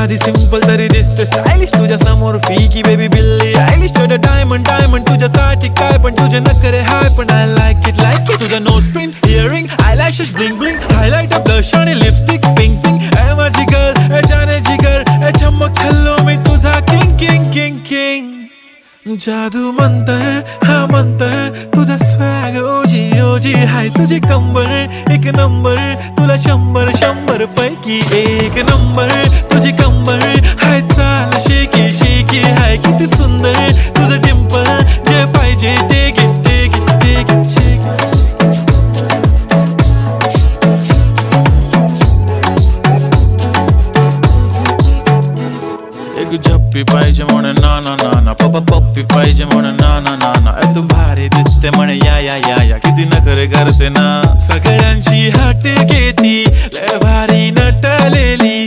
साधी सिंपल तरी दिसते स्टायलिश तुझ्या समोर फीकी बेबी बिल्ली आयलिश तुझं डायमंड डायमंड तुझ्यासाठी काय पण तुझे नखरे हाय पण आय लाईक इट तुझं nose pin earring eyelashes bling bling highlight blush आणि लिपस्टिक पिंक पिंक ए माझी गर्ल ए जाने जिगर ए चमक छल्लो मी तुझा किंग किंग किंग किंग जादू मंतर हा मंतर तुझा स्वॅग ओजी ओजी हाय तुझी कंबर एक नंबर तुला 100 पैकी एक नंबर तुझी कंबर हाय चाल शेकी शेकी हाय किती सुंदर तुझं डिंपल जे पाहिजे ते घे ते घे ते घे शेकी झप्पी पाहिजे म्हणून ना ना ना ना पप्पी पाहिजे म्हणून ना ना ना ना तू भारी दिसते म्हणे या या या या किती नखरे करते ना सगळ्यांची हाट घेती लय भारी नटलेली